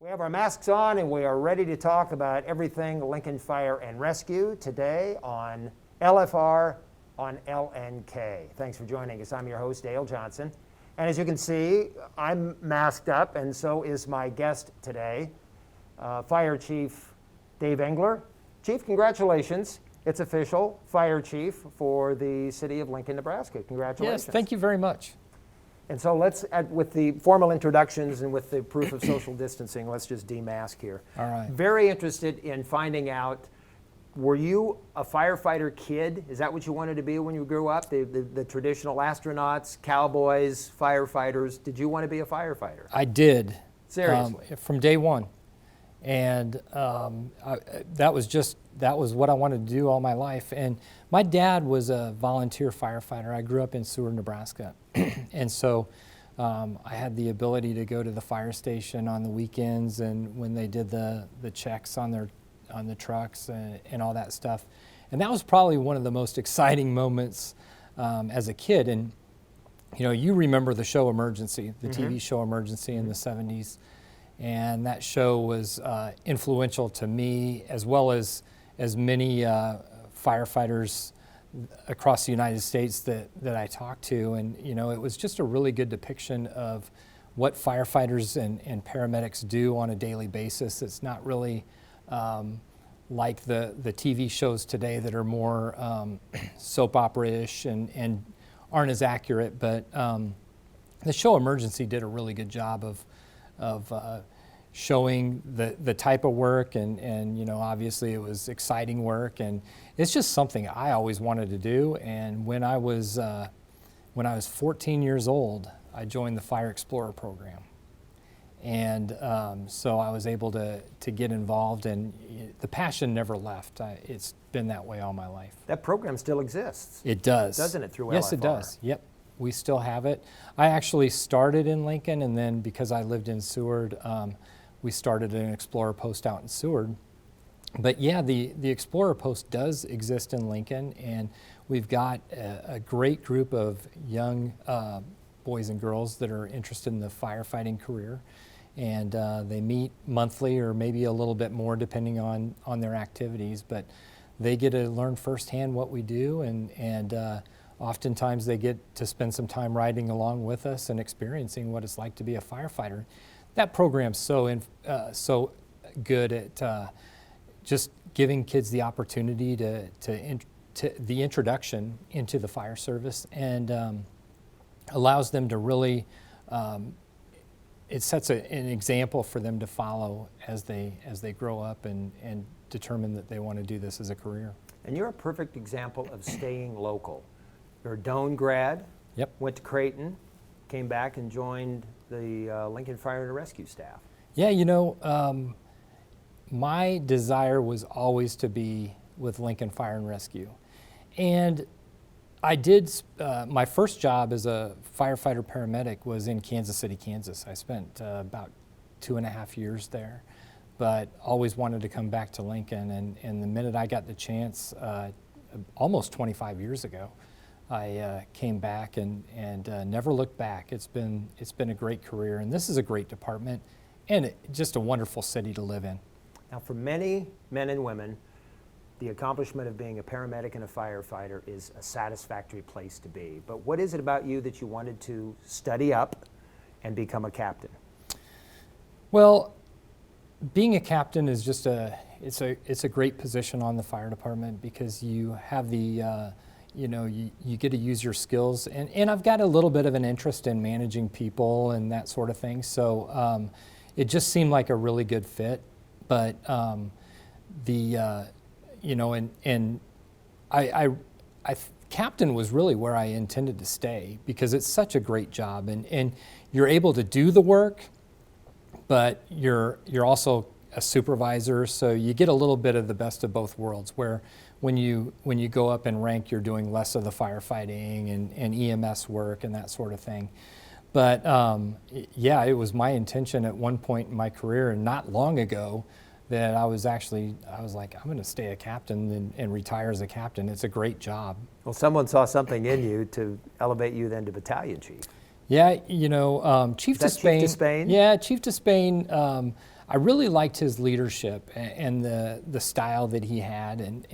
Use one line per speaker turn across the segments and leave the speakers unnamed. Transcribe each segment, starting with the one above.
We have our masks on and we are ready to talk about everything Lincoln Fire and Rescue today on LFR on LNK. Thanks for joining us. I'm your host, Dale Johnson. And as you can see, I'm masked up and so is my guest today, Fire Chief Dave Engler. Chief, congratulations. It's official, Fire Chief for the city of Lincoln, Nebraska. Congratulations.
Yes, thank you very much.
And so let's, with the formal introductions and with the proof of social distancing, let's just demask here.
All right.
Very interested in finding out, were you a firefighter kid? Is that what you wanted to be when you grew up? The traditional astronauts, cowboys, firefighters. Did you want to be a firefighter?
I did.
Seriously?
From day one. And that was what I wanted to do all my life. And my dad was a volunteer firefighter. I grew up in Seward, Nebraska. And so I had the ability to go to the fire station on the weekends and when they did the checks on the trucks and all that stuff. And that was probably one of the most exciting moments as a kid. And you remember the show Emergency, the TV show Emergency in the 70s. And that show was influential to me as well as many firefighters across the United States that I talked to. And it was just a really good depiction of what firefighters and paramedics do on a daily basis. It's not really like the TV shows today that are more soap opera-ish and aren't as accurate, but the show Emergency did a really good job of showing the type of work and obviously it was exciting work, and it's just something I always wanted to do. And when I was 14 years old, I joined the Fire Explorer program, and so I was able to get involved, and the passion never left. It's been that way all my life.
That program still exists.
It does.
Doesn't it, through LFR?
Yes, it does. Yep. We still have it. I actually started in Lincoln, and then because I lived in Seward, we started an Explorer post out in Seward. But yeah, the Explorer post does exist in Lincoln, and we've got a great group of young boys and girls that are interested in the firefighting career. And they meet monthly or maybe a little bit more depending on their activities, but they get to learn firsthand what we do, and oftentimes they get to spend some time riding along with us and experiencing what it's like to be a firefighter. That program's so good at just giving kids the opportunity to the introduction into the fire service, and allows them to really, it sets an example for them to follow as they grow up and determine that they want to do this as a career.
And you're a perfect example of staying local. You're a Doane grad.
Yep.
Went to Creighton, came back and joined the Lincoln Fire and Rescue staff.
Yeah, my desire was always to be with Lincoln Fire and Rescue. And I did, my first job as a firefighter paramedic was in Kansas City, Kansas. I spent about 2.5 years there, but always wanted to come back to Lincoln. And the minute I got the chance, almost 25 years ago, I came back and never looked back. It's been a great career, and this is a great department, and just a wonderful city to live in.
Now, for many men and women, the accomplishment of being a paramedic and a firefighter is a satisfactory place to be. But what is it about you that you wanted to study up and become a captain?
Well, being a captain is just it's a great position on the fire department because you have the you get to use your skills, and I've got a little bit of an interest in managing people and that sort of thing. So it just seemed like a really good fit. But captain was really where I intended to stay because it's such a great job, and you're able to do the work, but you're also a supervisor, so you get a little bit of the best of both worlds, where when you go up in rank, you're doing less of the firefighting and EMS work and that sort of thing. But yeah, it was my intention at one point in my career, and not long ago, that I was like, I'm going to stay a captain and retire as a captain. It's a great job.
Well, someone saw something in you to elevate you then to battalion chief.
Yeah, Chief Despain.
Chief Despain?
Yeah, Chief Despain. I really liked his leadership and the style that he had,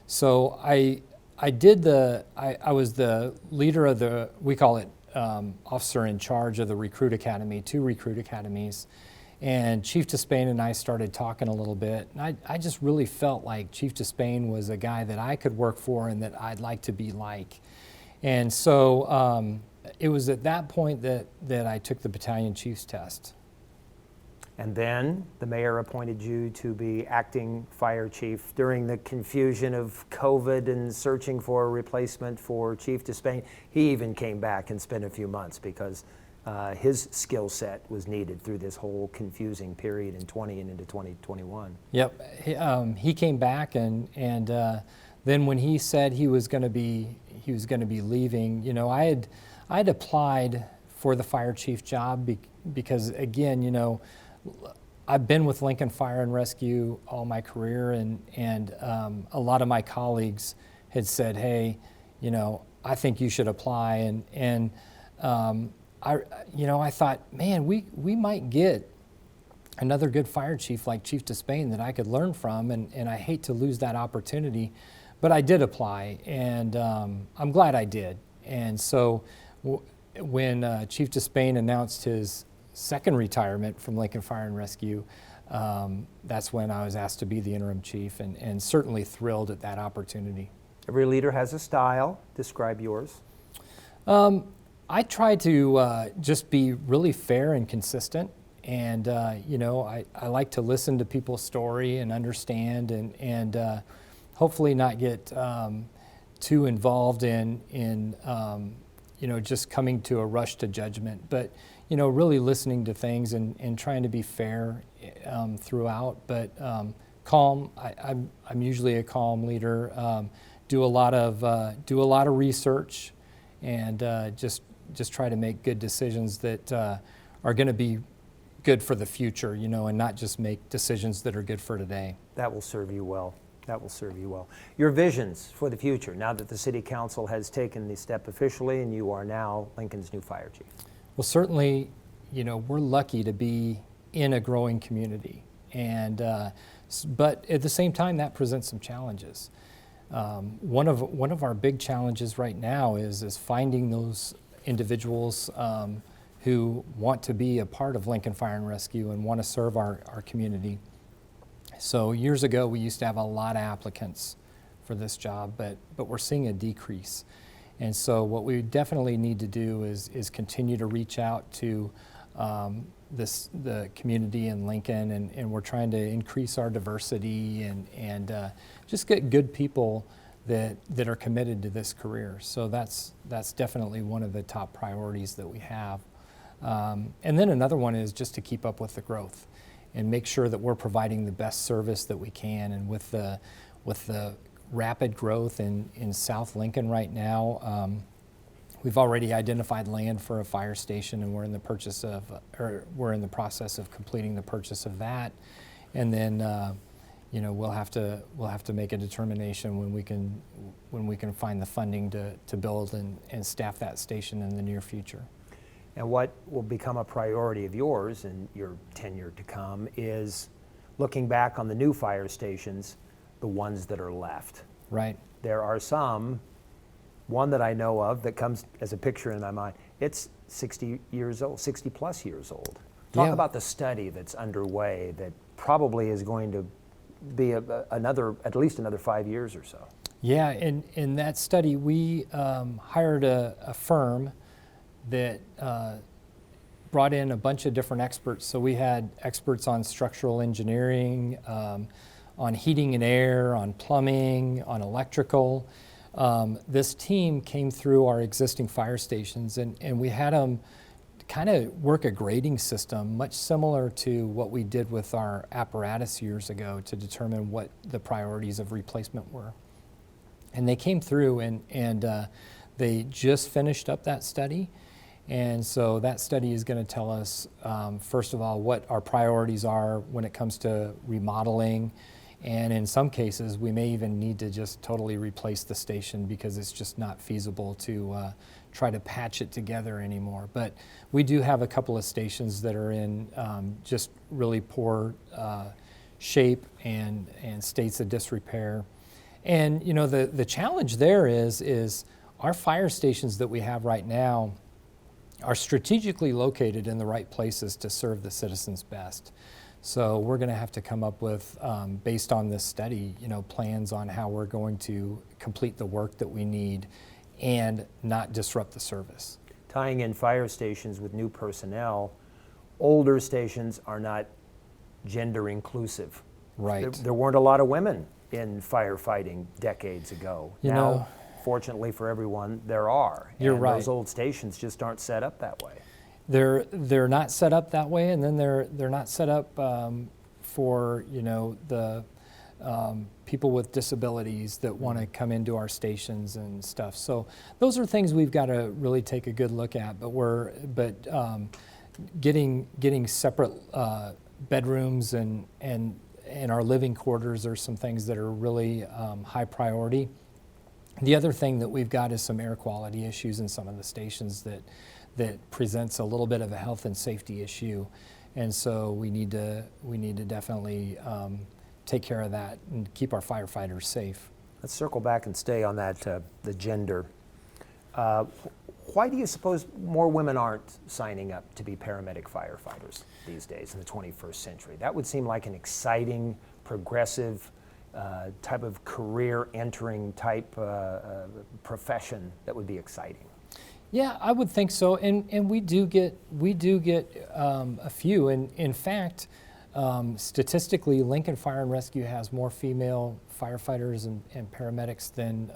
so I was the leader of we call it officer in charge of the recruit academy, 2 recruit academies. And Chief Despain and I started talking a little bit. And I just really felt like Chief Despain was a guy that I could work for and that I'd like to be like. And so it was at that point that I took the battalion chief's test.
And then the mayor appointed you to be acting fire chief during the confusion of COVID and searching for a replacement for Chief Despain. He even came back and spent a few months because his skill set was needed through this whole confusing period in 20 and into 2021.
Yep, he came back, and then when he said he was going to be leaving, you know, I had applied for the fire chief job because again, you know, I've been with Lincoln Fire and Rescue all my career, and a lot of my colleagues had said, hey, you know, I think you should apply, and I thought, man, we might get another good fire chief like Chief Despain that I could learn from, and I hate to lose that opportunity, but I did apply, and I'm glad I did. And so when Chief Despain announced his second retirement from Lincoln Fire and Rescue, that's when I was asked to be the interim chief, and certainly thrilled at that opportunity.
Every leader has a style. Describe yours.
I try to just be really fair and consistent, and you know, I like to listen to people's story and understand, and hopefully not get too involved in you know, just coming to a rush to judgment, but you know, really listening to things and trying to be fair throughout, but calm. I'm usually a calm leader. Do a lot of research, and just try to make good decisions that are going to be good for the future, you know, and not just make decisions that are good for today.
That will serve you well. That will serve you well. Your visions for the future, now that the City Council has taken the step officially and you are now Lincoln's new fire chief.
Well, certainly, you know, we're lucky to be in a growing community, and but at the same time, that presents some challenges. One of our big challenges right now is finding those individuals who want to be a part of Lincoln Fire and Rescue and want to serve our community. So years ago, we used to have a lot of applicants for this job, but we're seeing a decrease. And so what we definitely need to do is continue to reach out to the community in Lincoln, and we're trying to increase our diversity and just get good people that are committed to this career. So that's definitely one of the top priorities that we have. And then another one is just to keep up with the growth and make sure that we're providing the best service that we can. And with the rapid growth in South Lincoln right now, we've already identified land for a fire station, and we're in the process of completing the purchase of that. And then you know, we'll have to make a determination when we can find the funding to build and staff that station in the near future.
And what will become a priority of yours in your tenure to come is looking back on the new fire stations, the ones that are left.
Right.
There are some, one that I know of that comes as a picture in my mind, it's 60 years old, 60 plus years old. Talk about the study that's underway that probably is going to be at least another 5 years or so.
Yeah, in that study, we hired a firm that brought in a bunch of different experts. So we had experts on structural engineering, on heating and air, on plumbing, on electrical. This team came through our existing fire stations, and we had them kind of work a grading system, much similar to what we did with our apparatus years ago to determine what the priorities of replacement were. And they came through and they just finished up that study. And so that study is going to tell us, first of all, what our priorities are when it comes to remodeling. And in some cases, we may even need to just totally replace the station because it's just not feasible to try to patch it together anymore. But we do have a couple of stations that are in just really poor shape and states of disrepair. And you know, the challenge there is our fire stations that we have right now are strategically located in the right places to serve the citizens best. So we're going to have to come up with, based on this study, you know, plans on how we're going to complete the work that we need and not disrupt the service.
Tying in fire stations with new personnel, older stations are not gender inclusive.
Right.
There weren't a lot of women in firefighting decades ago.
You
now,
know,
fortunately for everyone, there are.
You're
and
right.
Those old stations just aren't set up that way.
They're not set up that way, and then they're not set up for, you know, the people with disabilities that want to come into our stations and stuff. So those are things we've got to really take a good look at. But getting separate bedrooms and our living quarters are some things that are really high priority. The other thing that we've got is some air quality issues in some of the stations that presents a little bit of a health and safety issue, and so we need to definitely take care of that and keep our firefighters safe.
Let's circle back and stay on that, the gender. Why do you suppose more women aren't signing up to be paramedic firefighters these days in the 21st century? That would seem like an exciting, progressive type of career entering type profession that would be exciting.
Yeah, I would think so, and we do get a few. And in fact, statistically, Lincoln Fire and Rescue has more female firefighters and paramedics than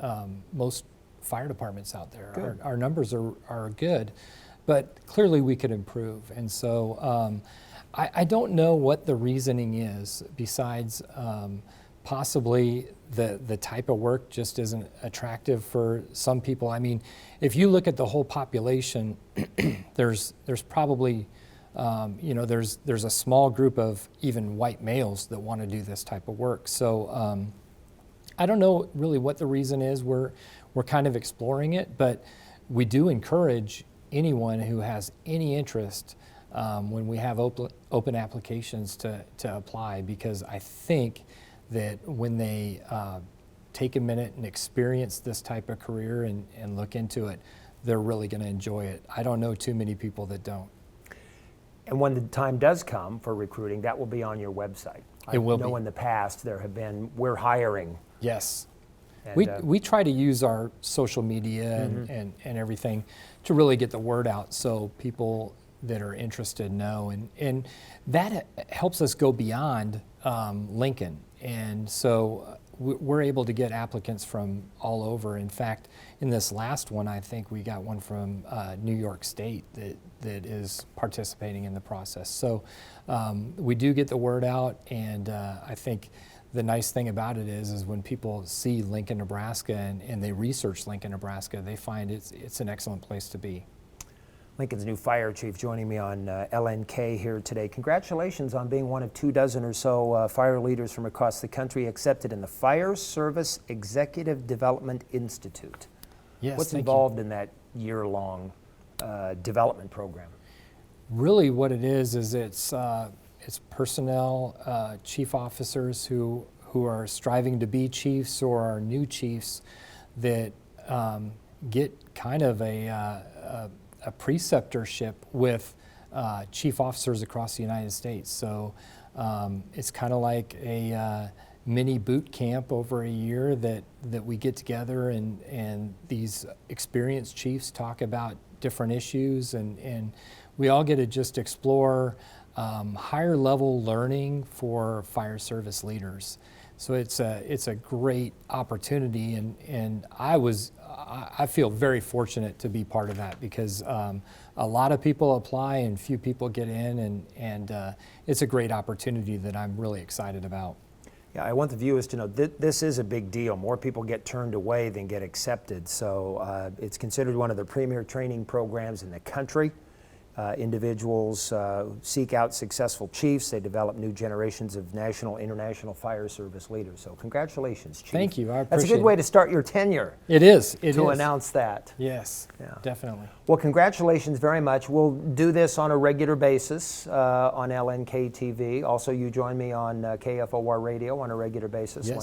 most fire departments out there. Our numbers are good, but clearly we could improve. And so I don't know what the reasoning is besides possibly the type of work just isn't attractive for some people. I mean, if you look at the whole population, there's probably there's a small group of even white males that want to do this type of work. So I don't know really what the reason is. We're kind of exploring it, but we do encourage anyone who has any interest when we have open applications to apply, because I think that when they take a minute and experience this type of career and look into it, they're really going to enjoy it. I don't know too many people that don't.
And when the time does come for recruiting, that will be on your website.
It will be.
I know in the past there have been, we're hiring.
Yes.
And,
We try to use our social media and everything to really get the word out so people that are interested know. And that helps us go beyond Lincoln. And so we're able to get applicants from all over. In fact, in this last one, I think we got one from New York State that is participating in the process. So we do get the word out, and I think the nice thing about it is when people see Lincoln, Nebraska, and they research Lincoln, Nebraska, they find it's an excellent place to be.
Lincoln's new fire chief joining me on LNK here today. Congratulations on being one of 24 or so fire leaders from across the country accepted in the Fire Service Executive Development Institute.
Yes,
What's
thank
involved in that year-long development program?
Really what it is it's personnel, chief officers who are striving to be chiefs or are new chiefs that get kind of a preceptorship with chief officers across the United States. So it's kind of like a mini boot camp over a year that we get together and these experienced chiefs talk about different issues, and we all get to just explore higher level learning for fire service leaders. So it's a great opportunity, and I feel very fortunate to be part of that, because a lot of people apply and few people get in, and it's a great opportunity that I'm really excited about.
Yeah, I want the viewers to know this is a big deal. More people get turned away than get accepted. So it's considered one of the premier training programs in the country. individuals seek out successful chiefs. They develop new generations of national, international fire service leaders. So congratulations, Chief.
Thank you. I appreciate
That's a good way to start your tenure.
It is. It
to
is.
announce that.
Yes,
Yeah.
definitely.
Well, congratulations very much. We'll do this on a regular basis on LNK TV. Also, you join me on KFOR Radio on a regular basis.
Yes.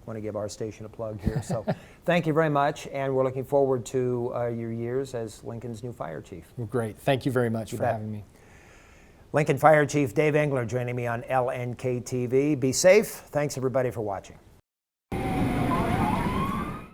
Want to give our station a plug here. So thank you very much, and we're looking forward to your years as Lincoln's new fire chief.
Well, great. Thank you very much for
bet.
having me.
Lincoln Fire Chief Dave Engler joining me on LNK TV. Be safe. Thanks everybody for watching.